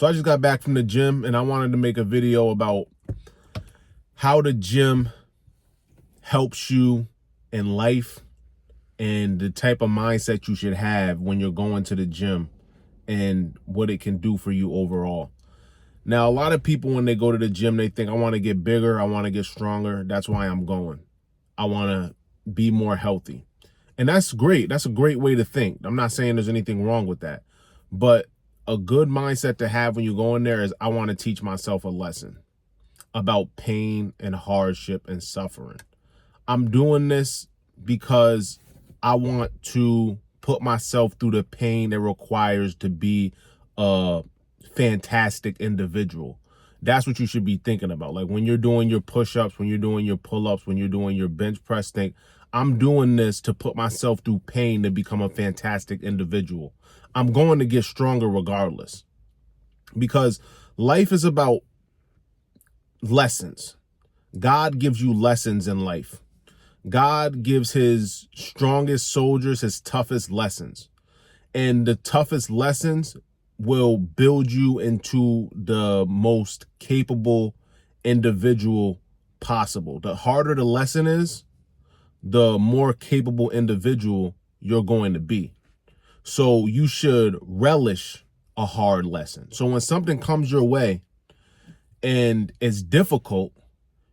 So I just got back from the gym and I wanted to make a video about how the gym helps you in life and the type of mindset you should have when you're going to the gym and what it can do for you overall. Now, a lot of people, when they go to the gym, they think, I want to get bigger, I want to get stronger. That's why I'm going. I want to be more healthy. And that's great. That's a great way to think. I'm not saying there's anything wrong with that. But a good mindset to have when you go in there is, I want to teach myself a lesson about pain and hardship and suffering. I'm doing this because I want to put myself through the pain it requires to be a fantastic individual. That's what you should be thinking about. Like when you're doing your push-ups, when you're doing your pull-ups, when you're doing your bench press, think, I'm doing this to put myself through pain to become a fantastic individual. I'm going to get stronger regardless. Because life is about lessons. God gives you lessons in life. God gives his strongest soldiers his toughest lessons. And the toughest lessons will build you into the most capable individual possible. The harder the lesson is, the more capable individual you're going to be. So you should relish a hard lesson. So when something comes your way and it's difficult,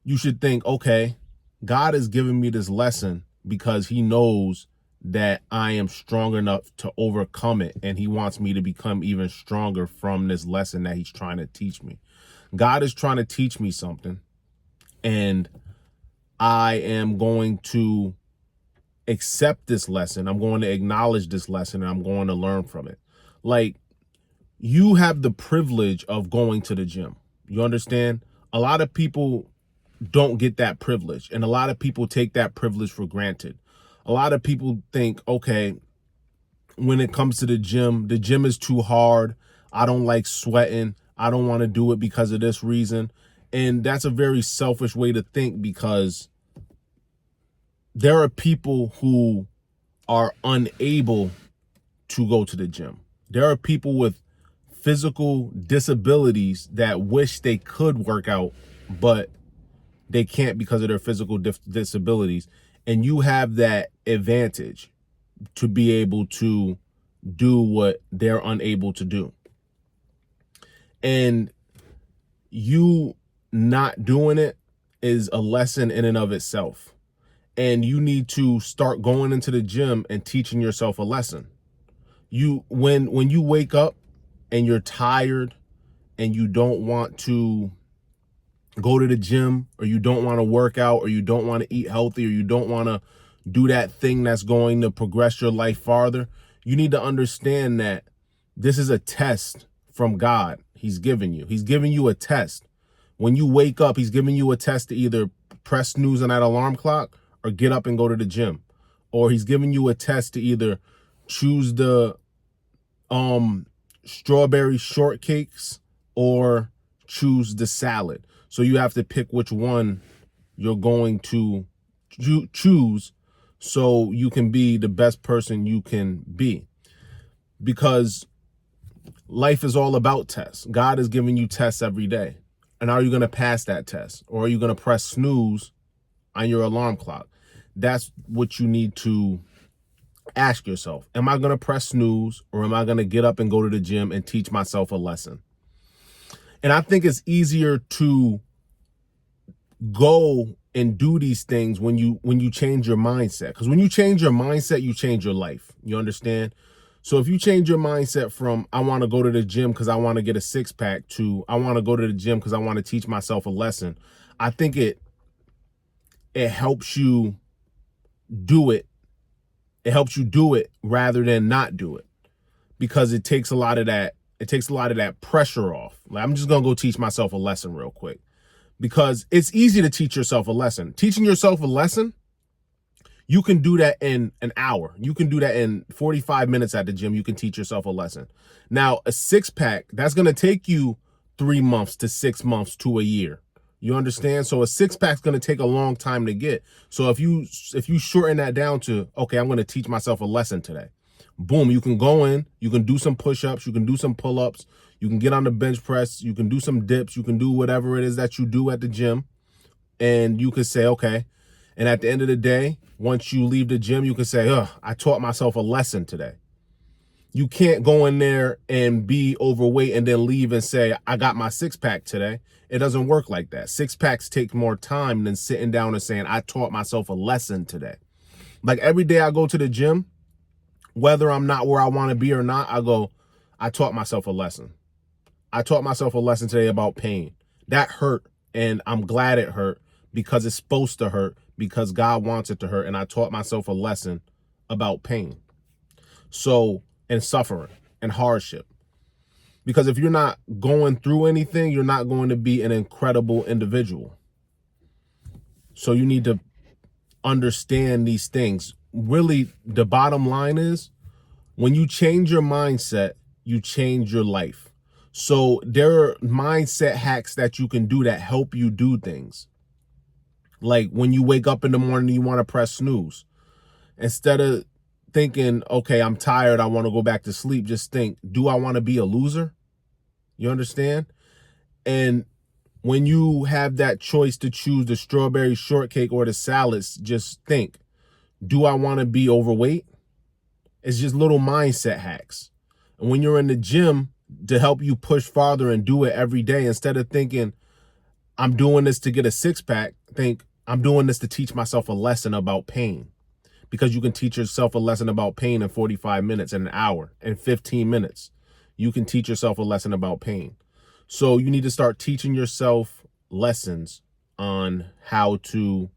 you should think, okay, God is giving me this lesson because he knows that I am strong enough to overcome it. And he wants me to become even stronger from this lesson that he's trying to teach me. God is trying to teach me something, and I am going to accept this lesson. I'm going to acknowledge this lesson, and I'm going to learn from it. Like, you have the privilege of going to the gym. You understand? A lot of people don't get that privilege, and a lot of people take that privilege for granted. A lot of people think, okay, when it comes to the gym is too hard. I don't like sweating. I don't want to do it because of this reason. And that's a very selfish way to think, because there are people who are unable to go to the gym. There are people with physical disabilities that wish they could work out, but they can't because of their physical disabilities. And you have that advantage to be able to do what they're unable to do. And you not doing it is a lesson in and of itself. And you need to start going into the gym and teaching yourself a lesson. When you wake up and you're tired and you don't want to go to the gym, or you don't want to work out, or you don't want to eat healthy, or you don't want to do that thing that's going to progress your life farther, you need to understand that this is a test from God. He's giving you a test. When you wake up, he's giving you a test to either press snooze on that alarm clock or get up and go to the gym. Or he's giving you a test to either choose the strawberry shortcakes or choose the salad. So you have to pick which one you're going to choose so you can be the best person you can be. Because life is all about tests. God is giving you tests every day. And are you going to pass that test? Or are you going to press snooze on your alarm clock? That's what you need to ask yourself. Am I going to press snooze, or am I going to get up and go to the gym and teach myself a lesson? And I think it's easier to go and do these things when you change your mindset. Because when you change your mindset, you change your life. You understand? So if you change your mindset from, I want to go to the gym because I want to get a six-pack, to I want to go to the gym because I want to teach myself a lesson, I think it helps you do it. It helps you do it rather than not do it, because it takes a lot of that pressure off. Like, I'm just going to go teach myself a lesson real quick, because it's easy to teach yourself a lesson. Teaching yourself a lesson, you can do that in an hour. You can do that in 45 minutes at the gym. You can teach yourself a lesson. Now, a six-pack, that's going to take you 3 months to 6 months to a year. You understand? So a six-pack's going to take a long time to get. So if you shorten that down to, okay, I'm going to teach myself a lesson today. Boom, you can go in, you can do some push-ups, you can do some pull-ups, You can get on the bench press. You can do some dips. You can do whatever it is that you do at the gym. And you could say, okay. And at the end of the day, once you leave the gym, you can say, I taught myself a lesson today. You can't go in there and be overweight and then leave and say, I got my six-pack today. It doesn't work like that. Six-packs take more time than sitting down and saying, I taught myself a lesson today. Like every day I go to the gym, whether I'm not where I want to be or not, I go, I taught myself a lesson. I taught myself a lesson today about pain. That hurt, and I'm glad it hurt because it's supposed to hurt, because God wants it to hurt, and I taught myself a lesson about pain. So, and suffering and hardship. Because if you're not going through anything, you're not going to be an incredible individual. So you need to understand these things. Really, the bottom line is, when you change your mindset, you change your life. So there are mindset hacks that you can do that help you do things. Like when you wake up in the morning, you want to press snooze. Instead of thinking, okay, I'm tired, I want to go back to sleep, just think, do I want to be a loser? You understand? And when you have that choice to choose the strawberry shortcake or the salads, just think, do I want to be overweight? It's just little mindset hacks. And when you're in the gym, to help you push farther and do it every day, instead of thinking, I'm doing this to get a six-pack, think, I'm doing this to teach myself a lesson about pain. Because you can teach yourself a lesson about pain in 45 minutes, in an hour, in 15 minutes. You can teach yourself a lesson about pain. So you need to start teaching yourself lessons on how to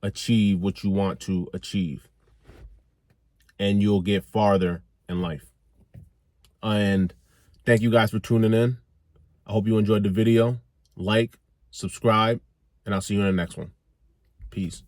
achieve what you want to achieve. And you'll get farther in life. And thank you guys for tuning in. I hope you enjoyed the video. Like, subscribe, and I'll see you in the next one. Peace.